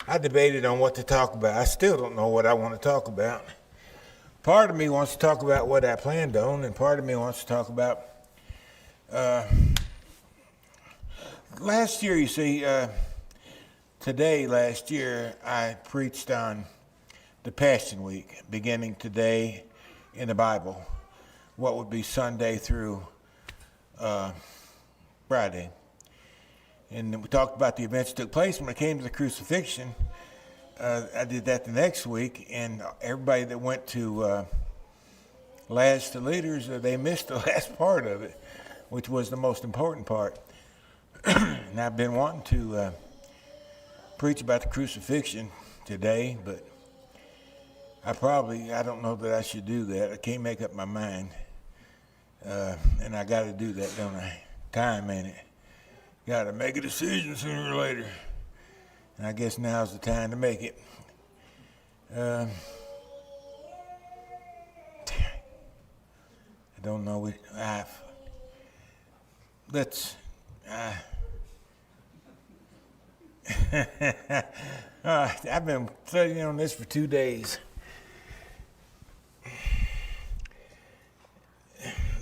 I debated on what to talk about. I still don't know what I want to talk about. Part of me wants to talk about what I planned on, and part of me wants to talk about last year. You see, last year, I preached on the Passion Week, beginning today in the Bible, what would be Sunday through Friday. And we talked about the events that took place when it came to the crucifixion. I did that the next week, and everybody that went to Lads to Leaders, they missed the last part of it, which was the most important part. And I've been wanting to preach about the crucifixion today, but I don't know that I should do that. I can't make up my mind. And I got to do that, don't I? Time, ain't it? Got to make a decision sooner or later. And I guess now's the time to make it. I don't know. I've been studying on this for 2 days.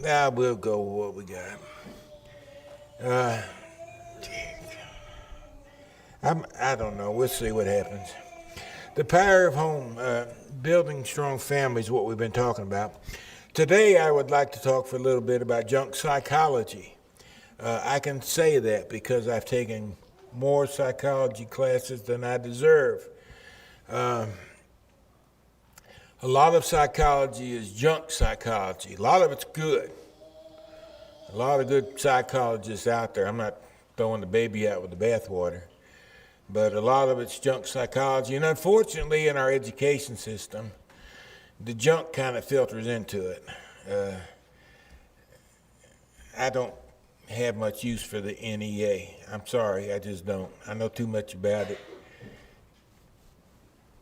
Now we'll go with what we got. I don't know. We'll see what happens. The power of home, building strong families is what we've been talking about. Today I would like to talk for a little bit about junk psychology. I can say that because I've taken more psychology classes than I deserve. A lot of psychology is junk psychology. A lot of it's good. A lot of good psychologists out there. I'm not throwing the baby out with the bathwater. But a lot of it's junk psychology. And unfortunately, in our education system, the junk kind of filters into it. I don't have much use for the NEA. I'm sorry, I just don't. I know too much about it.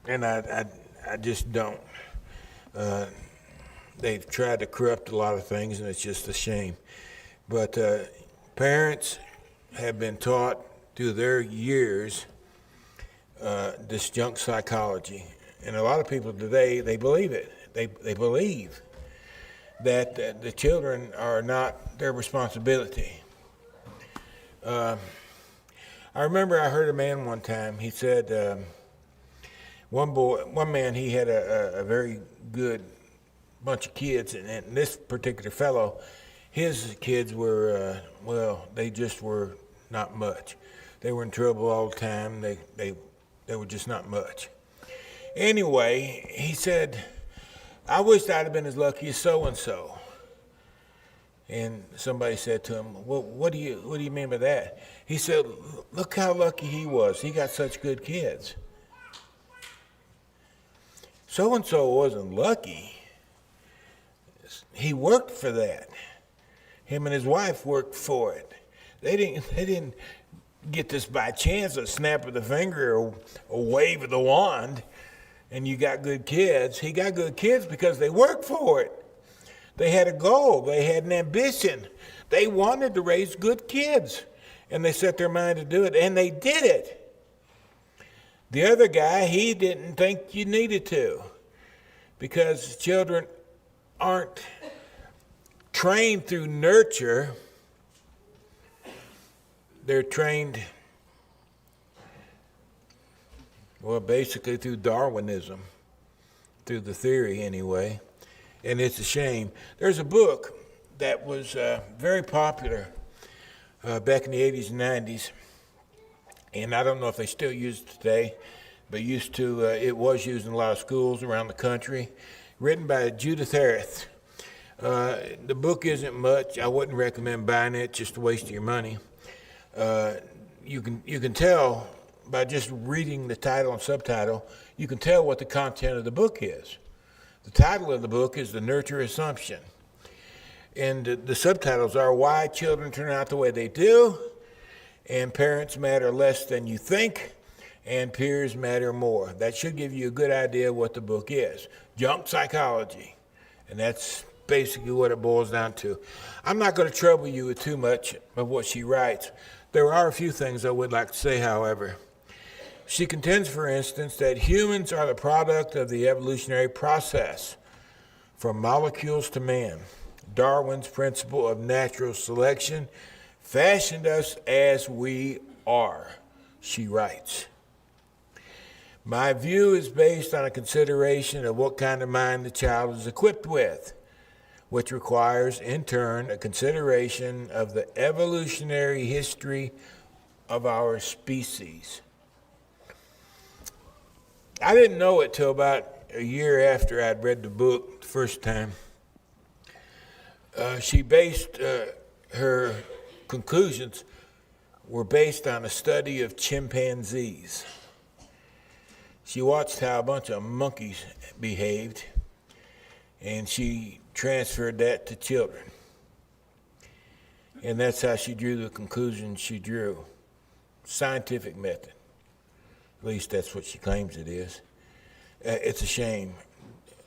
And I just don't. They've tried to corrupt a lot of things, and it's just a shame. But parents have been taught through their years this junk psychology. And a lot of people today, they believe it. They believe that the children are not their responsibility. I remember I heard a man one time, he said, one man, he had a very good bunch of kids, and this particular fellow, his kids were, they just were not much. They were in trouble all the time. They were just not much. Anyway, he said, I wish I'd have been as lucky as so-and-so. And somebody said to him, well, what do you mean by that? He said, look how lucky he was. He got such good kids. So-and-so wasn't lucky. He worked for that. Him and his wife worked for it. They didn't get this by chance, a snap of the finger or a wave of the wand, and you got good kids. He got good kids because they worked for it. They had a goal. They had an ambition. They wanted to raise good kids, and they set their mind to do it, and they did it. The other guy, he didn't think you needed to, because children aren't trained through nurture. They're trained, basically through Darwinism, through the theory anyway, and it's a shame. There's a book that was very popular back in the 80s and 90s, and I don't know if they still use it today, but it was used in a lot of schools around the country, written by Judith Harris. The book isn't much. I wouldn't recommend buying it, just a waste of your money. You can tell by just reading the title and subtitle, you can tell what the content of the book is. The title of the book is The Nurture Assumption. And the subtitles are Why Children Turn Out the Way They Do, and Parents Matter Less Than You Think, and Peers Matter More. That should give you a good idea what the book is. Junk psychology. And that's basically what it boils down to. I'm not going to trouble you with too much of what she writes. There are a few things I would like to say, however. She contends, for instance, that humans are the product of the evolutionary process, from molecules to man. Darwin's principle of natural selection fashioned us as we are, she writes. My view is based on a consideration of what kind of mind the child is equipped with, which requires, in turn, a consideration of the evolutionary history of our species. I didn't know it till about a year after I'd read the book the first time. She based her conclusions were based on a study of chimpanzees. She watched how a bunch of monkeys behaved, and she transferred that to children. And that's how she drew the conclusions she drew. Scientific method. At least that's what she claims it is. It's a shame.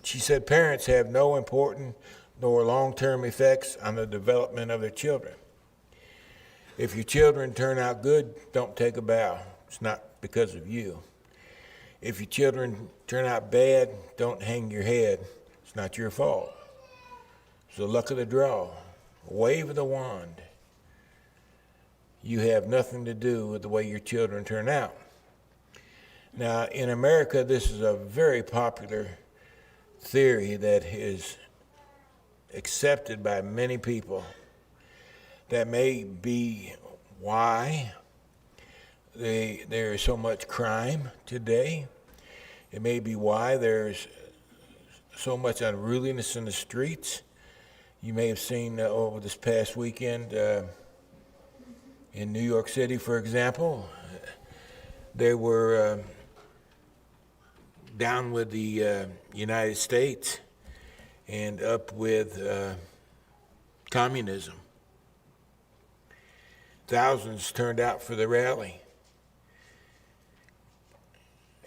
She said parents have no important nor long-term effects on the development of their children. If your children turn out good, don't take a bow. It's not because of you. If your children turn out bad, don't hang your head. It's not your fault. It's the luck of the draw, a wave of the wand. You have nothing to do with the way your children turn out. Now, in America, this is a very popular theory that is accepted by many people. That may be why there is so much crime today. It may be why there's so much unruliness in the streets. You may have seen over this past weekend in New York City, for example, they were down with the United States and up with communism. Thousands turned out for the rally.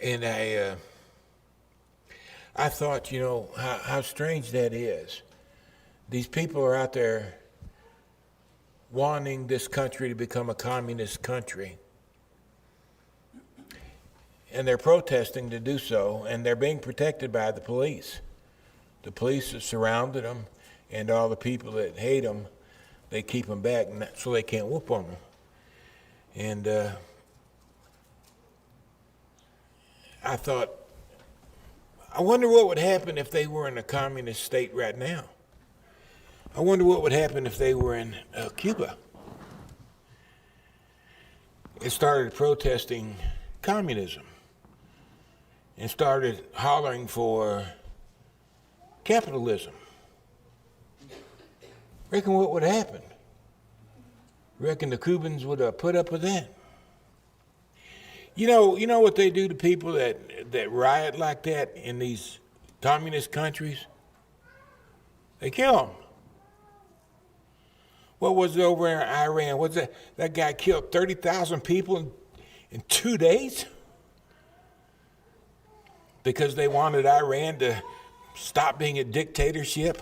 And I thought, how strange that is. These people are out there wanting this country to become a communist country. And they're protesting to do so, and they're being protected by the police. The police have surrounded them, and all the people that hate them, they keep them back so they can't whoop on them. And I thought, I wonder what would happen if they were in a communist state right now. I wonder what would happen if they were in Cuba and started protesting communism and started hollering for capitalism. Reckon what would happen? Reckon the Cubans would put up with that? You know what they do to people that riot like that in these communist countries? They kill them. What was it over in Iran? What's that? That guy killed 30,000 people in 2 days because they wanted Iran to stop being a dictatorship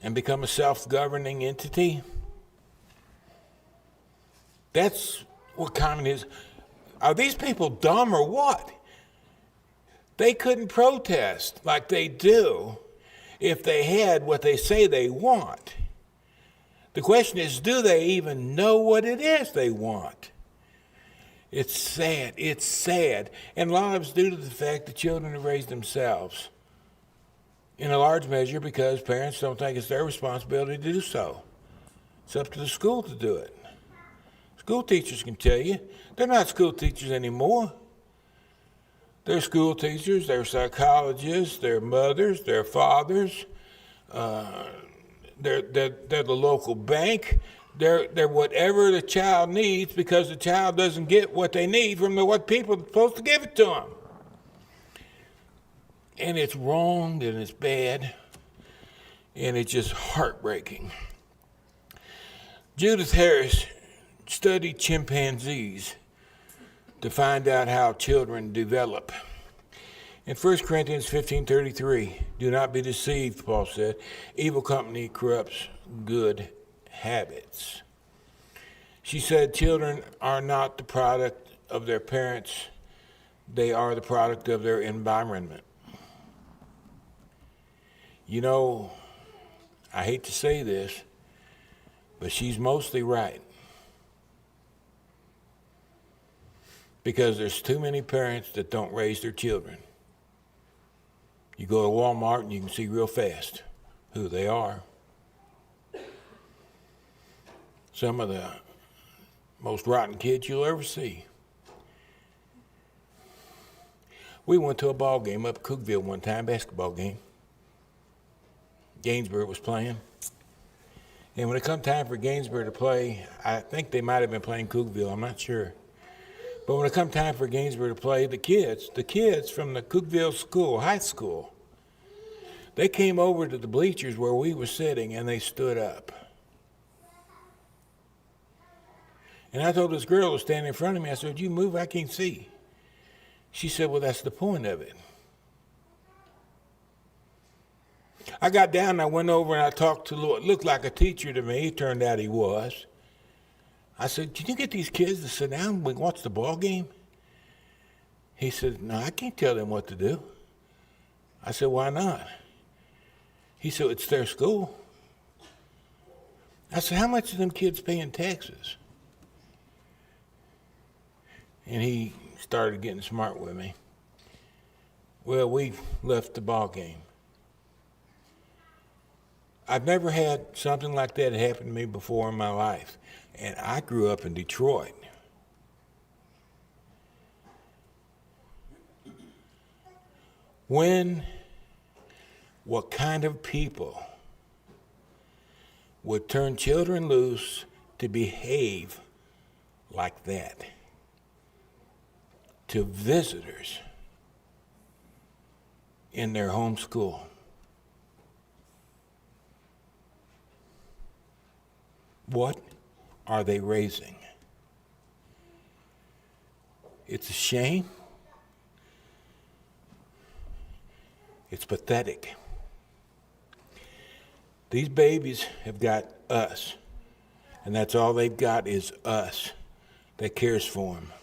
and become a self-governing entity. That's what communism. Are these people dumb or what? They couldn't protest like they do if they had what they say they want. The question is, do they even know what it is they want? It's sad. It's sad. And a lot of it's due to the fact that children have raised themselves in a large measure because parents don't think it's their responsibility to do so. It's up to the school to do it. School teachers can tell you. They're not school teachers anymore. They're school teachers, they're psychologists, they're mothers, they're fathers, they're the local bank. They're whatever the child needs because the child doesn't get what they need from what people are supposed to give it to them. And it's wrong and it's bad and it's just heartbreaking. Judith Harris studied chimpanzees to find out how children develop. In 1 Corinthians 15:33, do not be deceived, Paul said. Evil company corrupts good habits. She said children are not the product of their parents, they are the product of their environment. You know, I hate to say this, but she's mostly right. Because there's too many parents that don't raise their children. You go to Walmart and you can see real fast who they are. Some of the most rotten kids you'll ever see. We went to a ball game up Cookeville one time, basketball game. Gainsborough was playing. And when it come time for Gainsborough to play, I think they might have been playing Cookeville, I'm not sure. But when it come time for Gainsborough to play, the kids from the Cookeville school, high school, they came over to the bleachers where we were sitting and they stood up. And I told this girl who was standing in front of me, I said, "Would you move? I can't see." She said, "Well, that's the point of it." I got down and I went over and I talked to what looked like a teacher to me. It turned out he was. I said, "Can you get these kids to sit down and watch the ball game?" He said, "No, I can't tell them what to do." I said, "Why not?" He said, "It's their school." I said, "How much are them kids paying taxes?" And he started getting smart with me. Well, we left the ball game. I've never had something like that happen to me before in my life. And I grew up in Detroit. What kind of people would turn children loose to behave like that to visitors in their home school? What are they raising? It's a shame. It's pathetic. These babies have got us, and that's all they've got is us that cares for them.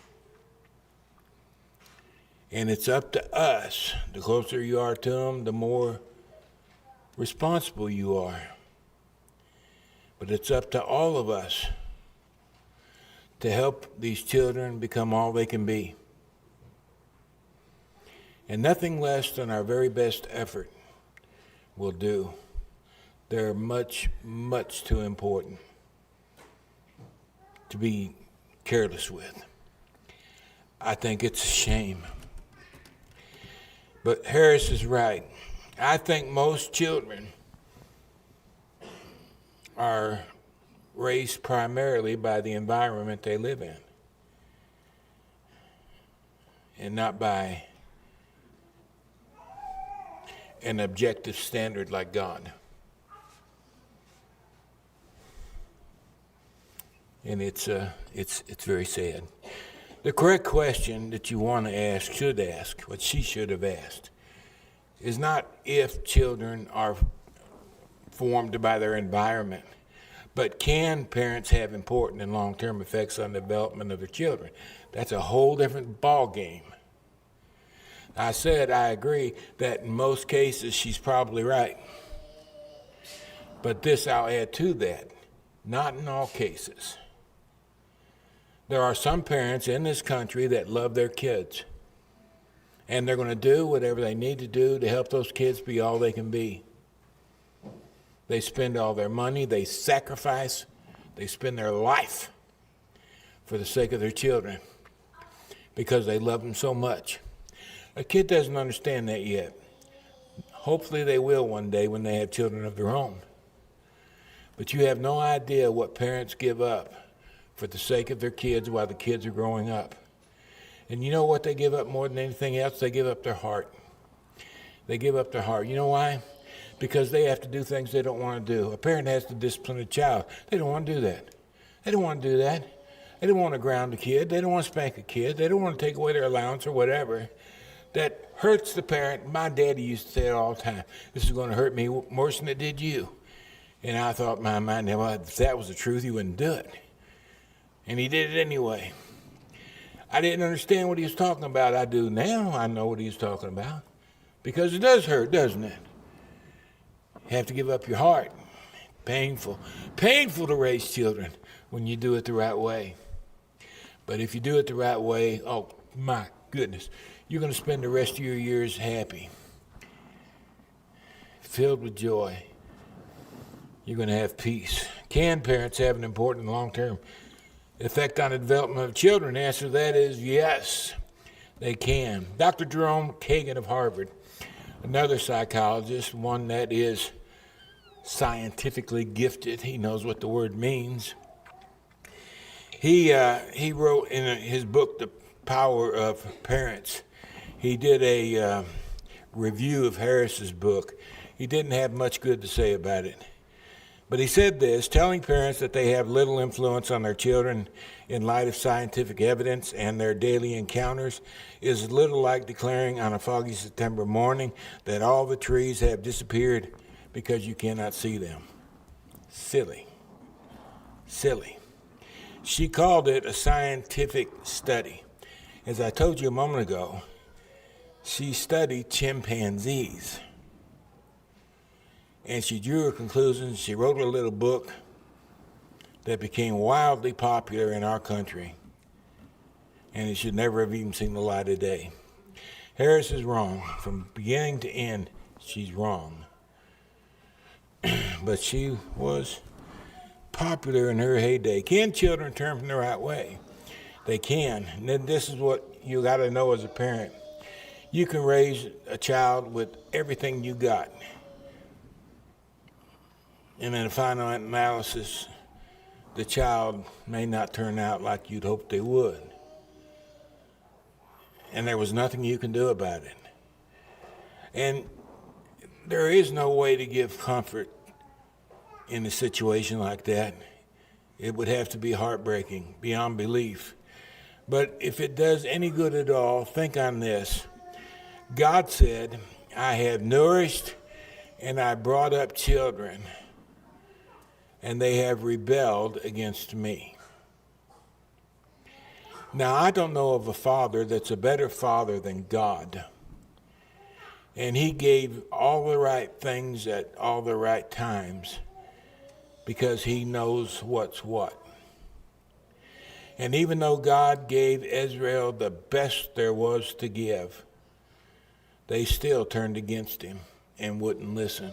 And it's up to us. The closer you are to them, the more responsible you are. But it's up to all of us to help these children become all they can be. And nothing less than our very best effort will do. They're much, much too important to be careless with. I think it's a shame. But Harris is right. I think most children are raised primarily by the environment they live in, and not by an objective standard like God. And it's very sad. The correct question that you want to ask, should ask, what she should have asked, is not if children are formed by their environment, but can parents have important and long-term effects on the development of their children? That's a whole different ball game. I said I agree that in most cases she's probably right. But this I'll add to that, not in all cases. There are some parents in this country that love their kids, and they're going to do whatever they need to do to help those kids be all they can be. They spend all their money, they sacrifice, they spend their life for the sake of their children because they love them so much. A kid doesn't understand that yet. Hopefully they will one day when they have children of their own. But you have no idea what parents give up for the sake of their kids while the kids are growing up. And you know what they give up more than anything else? They give up their heart. They give up their heart. You know why? Because they have to do things they don't want to do. A parent has to discipline a child. They don't want to do that. They don't want to do that. They don't want to ground a kid. They don't want to spank a kid. They don't want to take away their allowance or whatever. That hurts the parent. My daddy used to say it all the time. This is going to hurt me worse than it did you. And I thought in my mind, well, if that was the truth, he wouldn't do it. And he did it anyway. I didn't understand what he was talking about. I do now. I know what he was talking about. Because it does hurt, doesn't it? You have to give up your heart. Painful. Painful to raise children when you do it the right way. But if you do it the right way, oh my goodness, you're going to spend the rest of your years happy, filled with joy. You're going to have peace. Can parents have an important long-term effect on the development of children? The answer to that is yes, they can. Dr. Jerome Kagan of Harvard, another psychologist, one that is scientifically gifted. He knows what the word means. He wrote in his book, The Power of Parents, he did a review of Harris's book. He didn't have much good to say about it. But he said this: telling parents that they have little influence on their children in light of scientific evidence and their daily encounters is a little like declaring on a foggy September morning that all the trees have disappeared because you cannot see them. Silly. Silly. She called it a scientific study. As I told you a moment ago, she studied chimpanzees. And she drew her conclusions. She wrote a little book that became wildly popular in our country. And it should never have even seen the light of day. Harris is wrong. From beginning to end, she's wrong. But she was popular in her heyday. Can children turn from the right way? They can. And then this is what you got to know as a parent. You can raise a child with everything you got. And in the final analysis, the child may not turn out like you'd hoped they would. And there was nothing you can do about it. And there is no way to give comfort in a situation like that. It would have to be heartbreaking, beyond belief. But if it does any good at all, think on this. God said, I have nourished and I brought up children, and they have rebelled against me. Now, I don't know of a father that's a better father than God. And he gave all the right things at all the right times because he knows what's what. And even though God gave Israel the best there was to give, they still turned against him and wouldn't listen.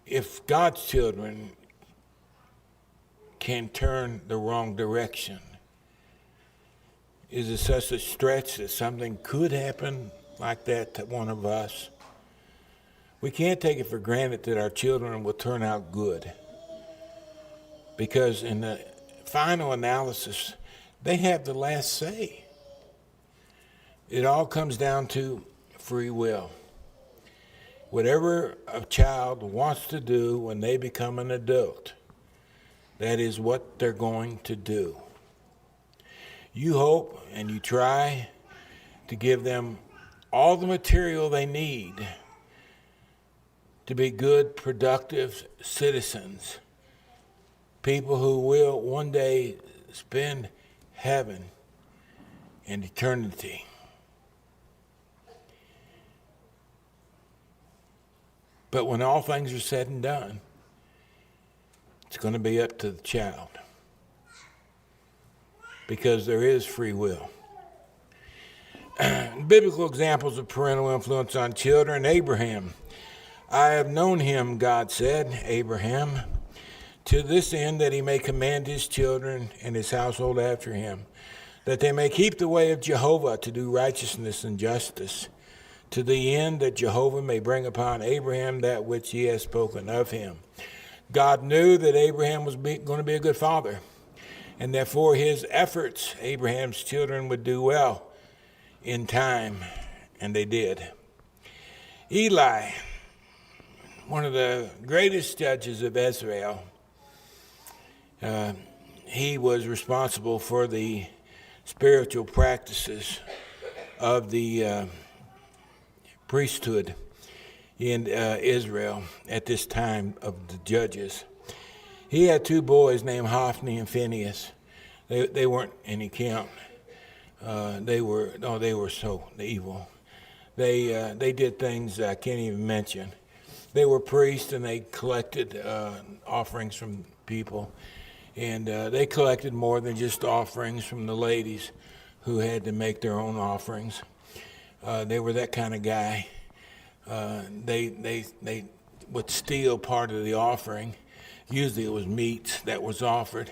If God's children can turn the wrong direction, is it such a stretch that something could happen like that to one of us? We can't take it for granted that our children will turn out good, because in the final analysis, they have the last say. It all comes down to free will. Whatever a child wants to do when they become an adult, that is what they're going to do. You hope and you try to give them all the material they need to be good, productive citizens, people who will one day spend heaven and eternity. But when all things are said and done, it's going to be up to the child, because there is free will. Biblical examples of parental influence on children. Abraham. I have known him, God said, Abraham, to this end that he may command his children and his household after him, that they may keep the way of Jehovah to do righteousness and justice, to the end that Jehovah may bring upon Abraham that which he has spoken of him. God knew that Abraham was going to be a good father, and that for his efforts, Abraham's children would do well in time, and they did. Eli, one of the greatest judges of Israel, he was responsible for the spiritual practices of the priesthood in Israel at this time of the judges. He had two boys named Hophni and Phinehas. They weren't any count. They were so evil. They did things I can't even mention. They were priests and they collected offerings from people. And they collected more than just offerings from the ladies who had to make their own offerings. They were that kind of guy. They would steal part of the offering. Usually it was meat that was offered.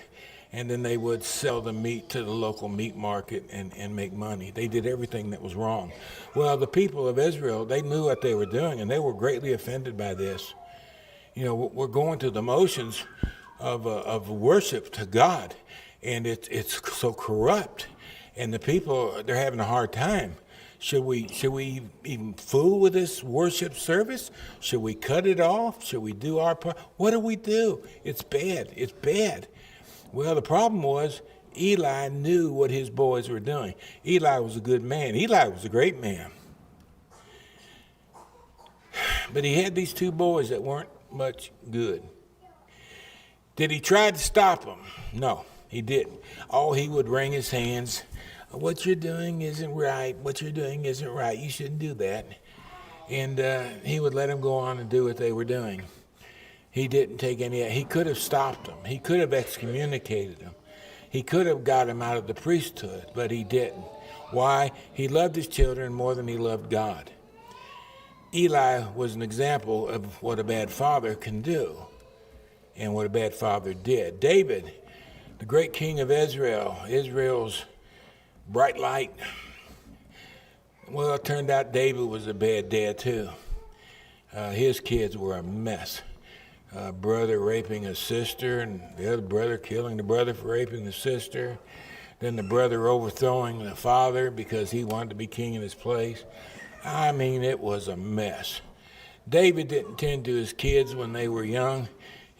And then they would sell the meat to the local meat market and make money. They did everything that was wrong. Well, the people of Israel, they knew what they were doing, and they were greatly offended by this. You know, we're going through the motions of worship to God, and it's so corrupt, and the people, they're having a hard time. Should we even fool with this worship service? Should we cut it off? Should we do our part? What do we do? It's bad. It's bad. Well, the problem was Eli knew what his boys were doing. Eli was a good man. Eli was a great man. But he had these two boys that weren't much good. Did he try to stop them? No, he didn't. Oh, he would wring his hands. What you're doing isn't right. What you're doing isn't right. You shouldn't do that. And he would let them go on and do what they were doing. He didn't take any. He could have stopped them. He could have excommunicated them. He could have got him out of the priesthood, but he didn't. Why? He loved his children more than he loved God. Eli was an example of what a bad father can do and what a bad father did. David, the great king of Israel, Israel's bright light. Well, it turned out David was a bad dad too. His kids were a mess. Brother raping a sister, and the other brother killing the brother for raping the sister. Then the brother overthrowing the father because he wanted to be king in his place. I mean, it was a mess. David didn't tend to his kids when they were young.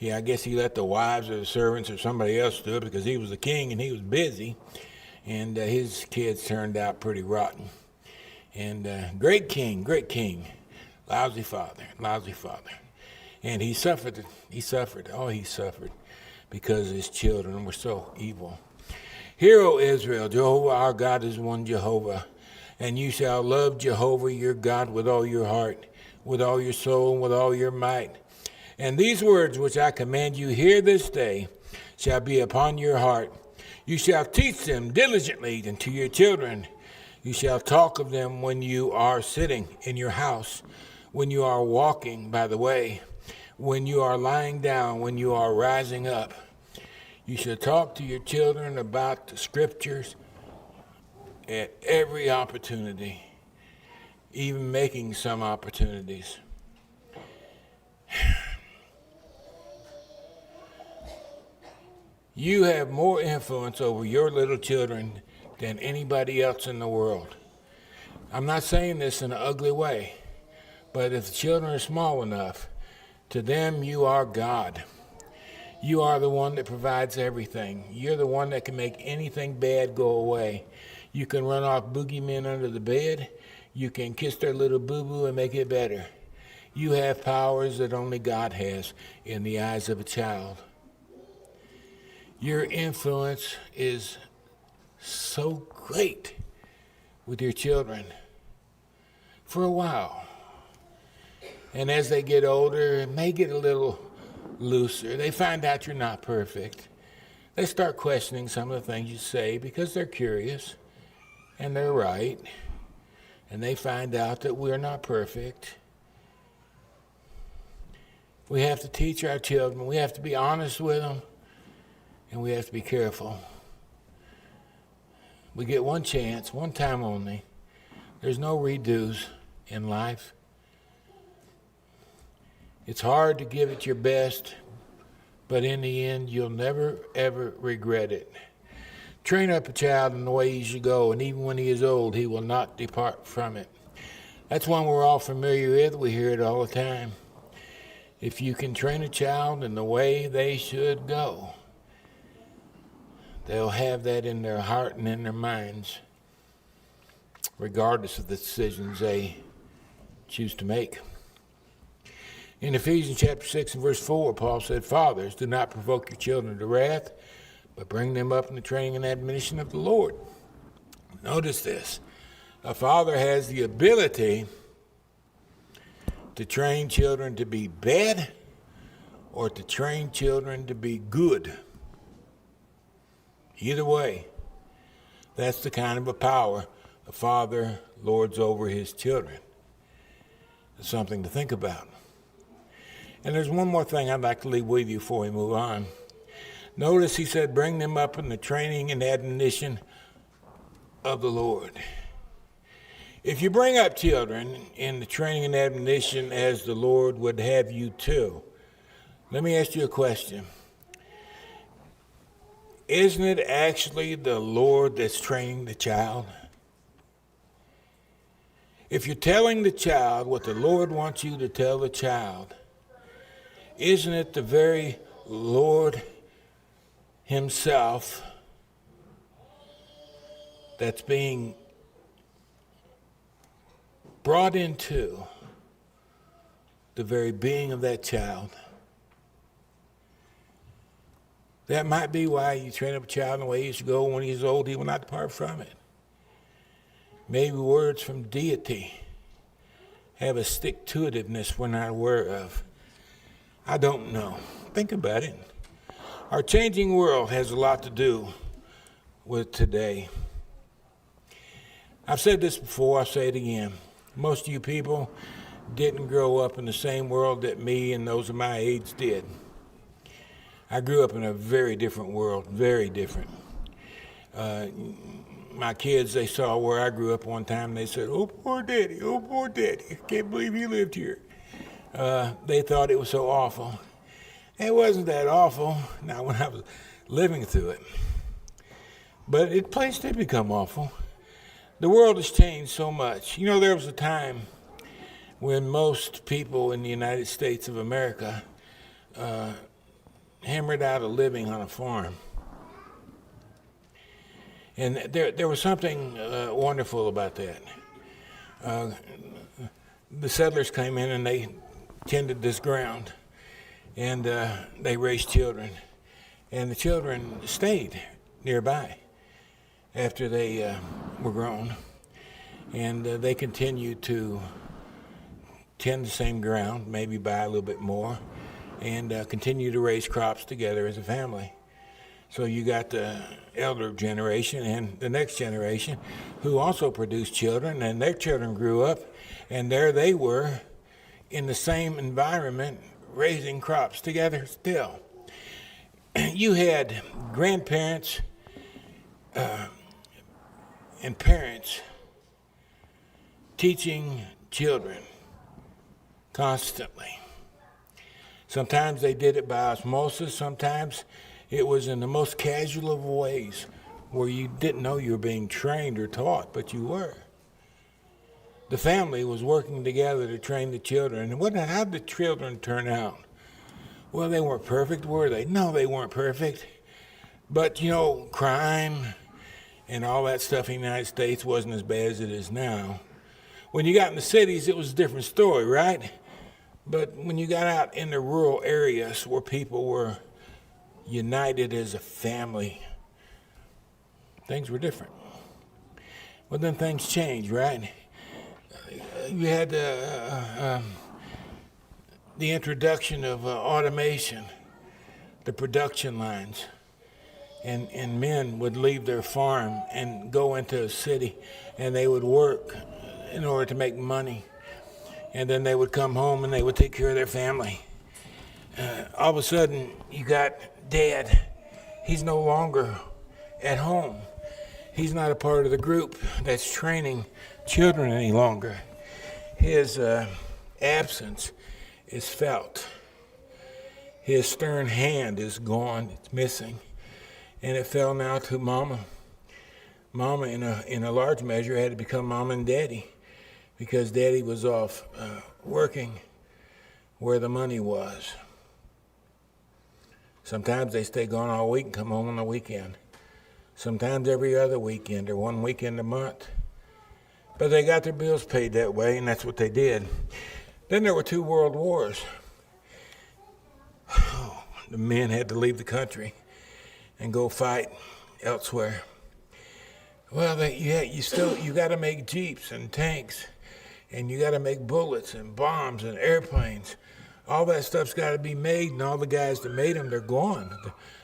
I guess he let the wives or the servants or somebody else do it because he was the king and he was busy. And his kids turned out pretty rotten. And great king, lousy father. And he suffered, he suffered because his children were so evil. Hear, O Israel, Jehovah our God is one Jehovah, and you shall love Jehovah your God with all your heart, with all your soul, and with all your might. And these words which I command you here this day shall be upon your heart. You shall teach them diligently unto your children. You shall talk of them when you are sitting in your house, when you are walking by the way, when you are lying down, when you are rising up. You shall talk to your children about the scriptures at every opportunity, even making some opportunities. You have more influence over your little children than anybody else in the world. I'm not saying this in an ugly way, but if the children are small enough, to them you are God. You are the one that provides everything. You're the one that can make anything bad go away. You can run off boogeymen under the bed. You can kiss their little boo-boo and make it better. You have powers that only God has in the eyes of a child. Your influence is so great with your children for a while. And as they get older, it may get a little looser. They find out you're not perfect. They start questioning some of the things you say because they're curious and they're right. And they find out that we're not perfect. We have to teach our children. We have to be honest with them. And we have to be careful. We get one chance, one time only. There's no redos in life. It's hard to give it your best, but in the end, you'll never, ever regret it. Train up a child in the way he should go, and even when he is old, he will not depart from it. That's one we're all familiar with. We hear it all the time. If you can train a child in the way they should go, they'll have that in their heart and in their minds, regardless of the decisions they choose to make. In Ephesians chapter 6 and verse 4, Paul said, Fathers, do not provoke your children to wrath, but bring them up in the training and admonition of the Lord. Notice this. A father has the ability to train children to be bad or to train children to be good. Either way, that's the kind of a power a father lords over his children. It's something to think about. And there's one more thing I'd like to leave with you before we move on. Notice he said, bring them up in the training and admonition of the Lord. If you bring up children in the training and admonition as the Lord would have you to, let me ask you a question. Isn't it actually the Lord that's training the child? If you're telling the child what the Lord wants you to tell the child, isn't it the very Lord himself that's being brought into the very being of that child? That might be why you train up a child in the way he should go. When he's old, he will not depart from it. Maybe words from deity have a stick-to-itiveness we're not aware of. I don't know. Think about it. Our changing world has a lot to do with today. I've said this before, I'll say it again. Most of you people didn't grow up in the same world that me and those of my age did. I grew up in a very different world, very different. My kids, they saw where I grew up one time, and they said, oh, poor daddy, I can't believe he lived here. They thought it was so awful. It wasn't that awful, not when I was living through it. But it place did become awful. The world has changed so much. You know, there was a time when most people in the United States of America hammered out a living on a farm. And there was something wonderful about that. The settlers came in and they tended this ground, and they raised children. And the children stayed nearby after they were grown. And they continued to tend the same ground, maybe buy a little bit more, and continue to raise crops together as a family. So you got the elder generation and the next generation who also produced children, and their children grew up, and there they were in the same environment raising crops together still. You had grandparents and parents teaching children constantly. Sometimes they did it by osmosis, sometimes it was in the most casual of ways where you didn't know you were being trained or taught, but you were. The family was working together to train the children. And how did the children turn out? Well, they weren't perfect, were they? No, they weren't perfect. But, you know, crime and all that stuff in the United States wasn't as bad as it is now. When you got in the cities, it was a different story, right? But when you got out in the rural areas where people were united as a family, things were different. Well, then things changed, right? You had the introduction of automation, the production lines, and men would leave their farm and go into a city, and they would work in order to make money, and then they would come home and they would take care of their family. All of a sudden, you got Dad. He's no longer at home. He's not a part of the group that's training children any longer. His absence is felt. His stern hand is gone, it's missing. And it fell now to Mama. Mama, in a large measure, had to become Mama and Daddy, because Daddy was off working where the money was. Sometimes they stay gone all week and come home on the weekend. Sometimes every other weekend or one weekend a month. But they got their bills paid that way, and that's what they did. Then there were 2 world wars. The men had to leave the country. and go fight elsewhere. Well, you got to make jeeps and tanks, and you got to make bullets and bombs and airplanes. All that stuff's got to be made, and all the guys that made them, they're gone.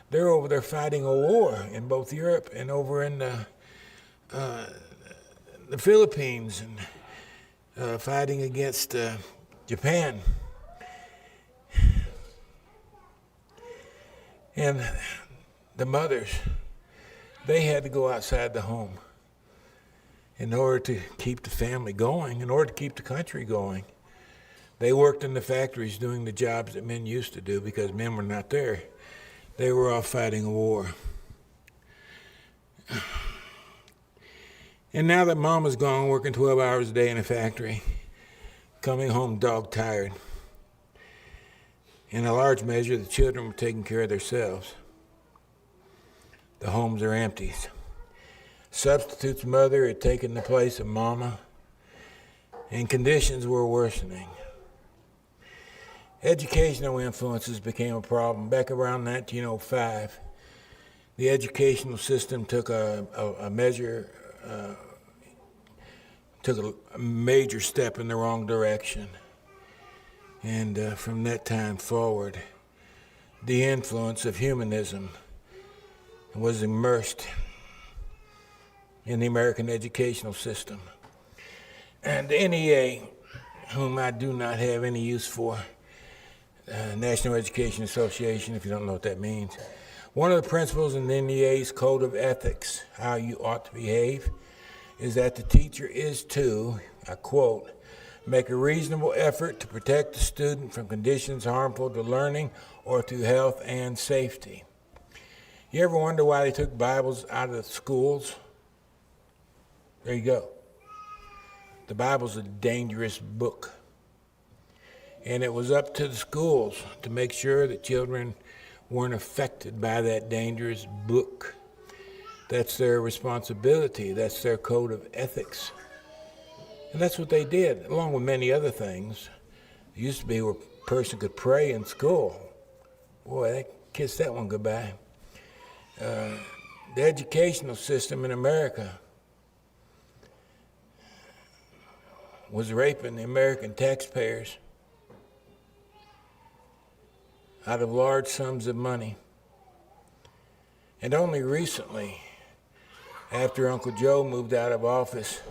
They're over there fighting a war in both Europe and over in the Philippines, and fighting against Japan. And the mothers, they had to go outside the home in order to keep the family going, in order to keep the country going. They worked in the factories doing the jobs that men used to do because men were not there. They were off fighting a war. And now that mama's gone, working 12 hours a day in a factory, coming home dog-tired, in a large measure, the children were taking care of themselves. The homes are empty. Substitute's mother had taken the place of mama, and conditions were worsening. Educational influences became a problem. Back around 1905, the educational system took a major step in the wrong direction. And from that time forward, the influence of humanism was immersed in the American educational system. And the NEA, whom I do not have any use for, National Education Association, if you don't know what that means, one of the principles in the NEA's Code of Ethics, how you ought to behave, is that the teacher is to, I quote, make a reasonable effort to protect the student from conditions harmful to learning or to health and safety. You ever wonder why they took Bibles out of the schools? There you go. The Bible's a dangerous book. And it was up to the schools to make sure that children weren't affected by that dangerous book. That's their responsibility. That's their code of ethics. And that's what they did, along with many other things. It used to be where a person could pray in school. Boy, they kissed that one goodbye. The educational system in America was raping the American taxpayers out of large sums of money. And only recently, after Uncle Joe moved out of office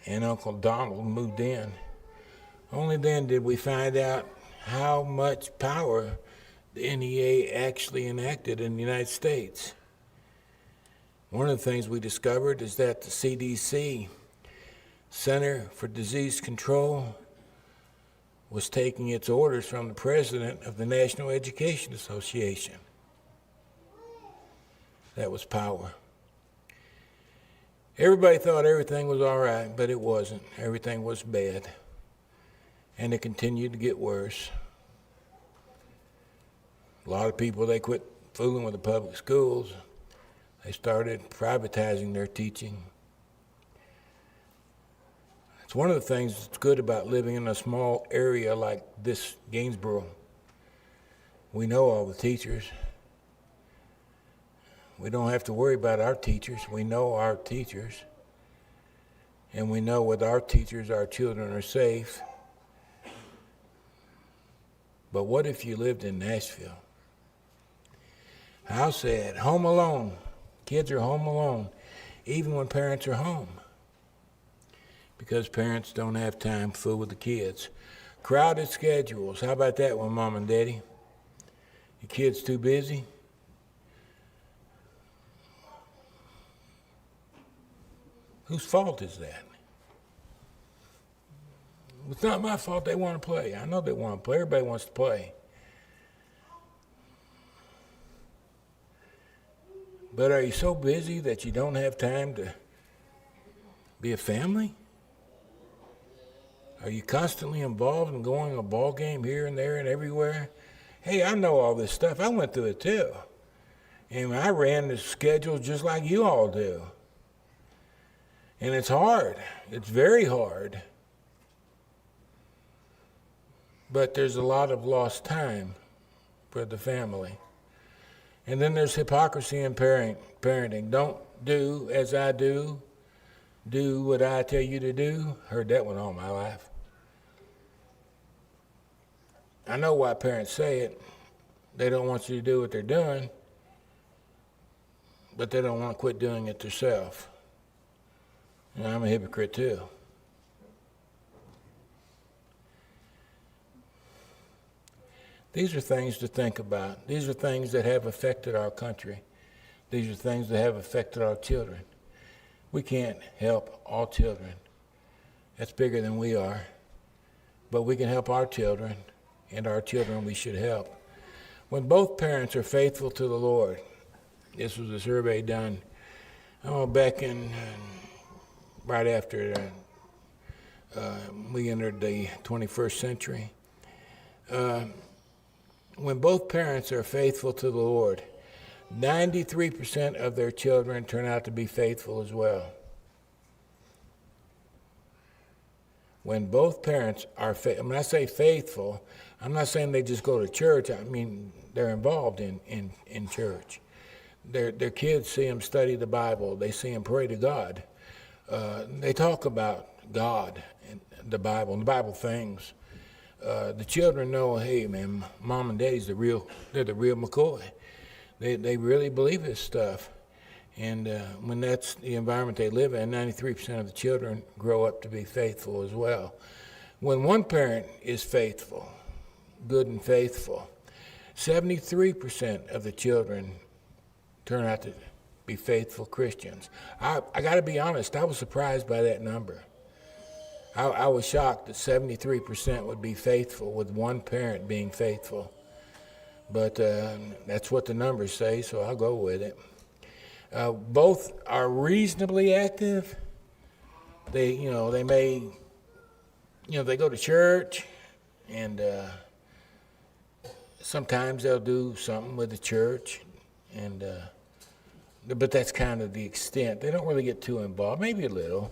and Uncle Donald moved in, only then did we find out how much power the NEA actually enacted in the United States. One of the things we discovered is that the CDC, Center for Disease Control, was taking its orders from the president of the National Education Association. That was power. Everybody thought everything was all right, but it wasn't. Everything was bad. And it continued to get worse. A lot of people, they quit fooling with the public schools. They started privatizing their teaching. It's one of the things that's good about living in a small area like this, Gainesboro. We know all the teachers. We don't have to worry about our teachers. We know our teachers. And we know with our teachers, our children are safe. But what if you lived in Nashville? How sad. Home alone. Kids are home alone, even when parents are home. Because parents don't have time to fool with the kids. Crowded schedules. How about that one, Mom and Daddy? Your kids too busy? Whose fault is that? It's not my fault they want to play. I know they want to play. Everybody wants to play. But are you so busy that you don't have time to be a family? Are you constantly involved in going to a ball game here and there and everywhere? Hey, I know all this stuff. I went through it too. And I ran the schedule just like you all do. And it's hard. It's very hard. But there's a lot of lost time for the family. And then there's hypocrisy in parenting. Don't do as I do. Do what I tell you to do. Heard that one all my life. I know why parents say it. They don't want you to do what they're doing, but they don't want to quit doing it themselves. And I'm a hypocrite too. These are things to think about. These are things that have affected our country. These are things that have affected our children. We can't help all children. That's bigger than we are. But we can help our children, and our children we should help. When both parents are faithful to the Lord, this was a survey done back in right after we entered the 21st century. When both parents are faithful to the Lord, 93% of their children turn out to be faithful as well. When both parents are when I say faithful, I'm not saying they just go to church. I mean, they're involved in church. Their kids see them study the Bible. They see them pray to God. They talk about God and the Bible things. The children know, hey, man, Mom and Daddy's they're the real McCoy. They really believe this stuff. And when that's the environment they live in, 93% of the children grow up to be faithful as well. When one parent is faithful, good and faithful, 73% of the children turn out to be faithful Christians. I got to be honest, I was surprised by that number. I was shocked that 73% would be faithful with one parent being faithful. But that's what the numbers say, so I'll go with it. Both are reasonably active. They go to church, and sometimes they'll do something with the church, but that's kind of the extent. They don't really get too involved, maybe a little,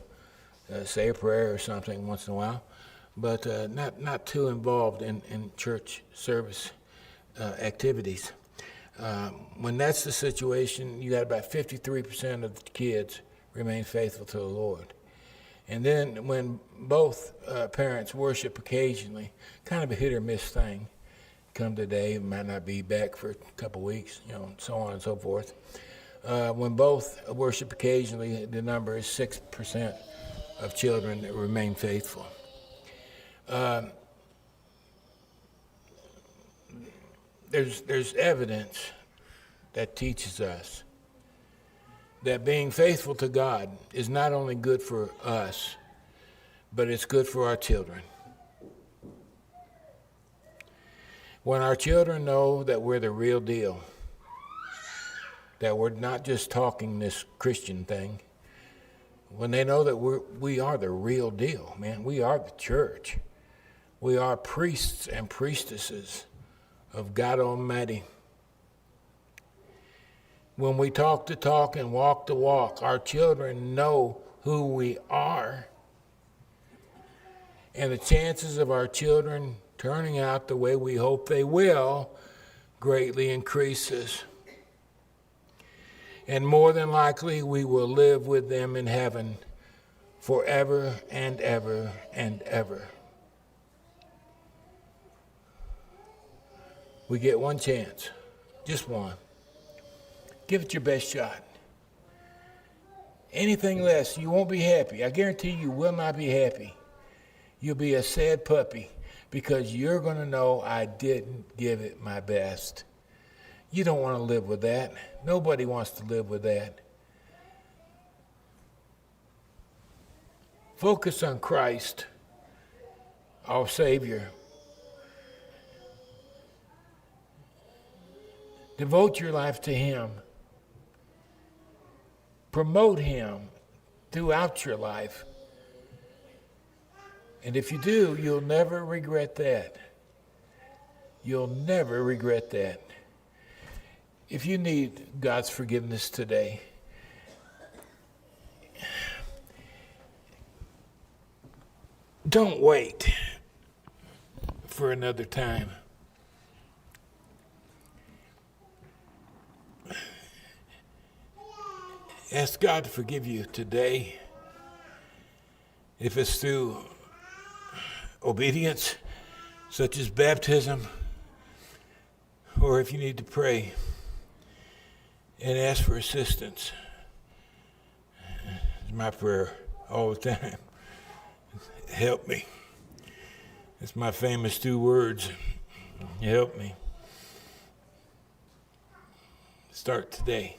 say a prayer or something once in a while, but not too involved in church service activities. When that's the situation, you got about 53% of the kids remain faithful to the Lord. And then when both parents worship occasionally, kind of a hit or miss thing, come today, might not be back for a couple weeks, so on and so forth. When both worship occasionally, the number is 6% of children that remain faithful. There's evidence that teaches us that being faithful to God is not only good for us, but it's good for our children. When our children know that we're the real deal, that we're not just talking this Christian thing, when they know that we are the real deal, man, we are the church. We are priests and priestesses of God Almighty. When we talk the talk and walk the walk, our children know who we are. And the chances of our children turning out the way we hope they will greatly increases. And more than likely, we will live with them in heaven forever and ever and ever. We get one chance, just one. Give it your best shot. Anything less, you won't be happy. I guarantee you will not be happy. You'll be a sad puppy because you're going to know I didn't give it my best. You don't want to live with that. Nobody wants to live with that. Focus on Christ, our Savior. Devote your life to Him. Promote Him throughout your life. And if you do, you'll never regret that. You'll never regret that. If you need God's forgiveness today, don't wait for another time. ask God to forgive you today. If it's through obedience, such as baptism, or if you need to pray and ask for assistance. It's my prayer all the time. Help me. It's my famous 2 words. Help me. Start today.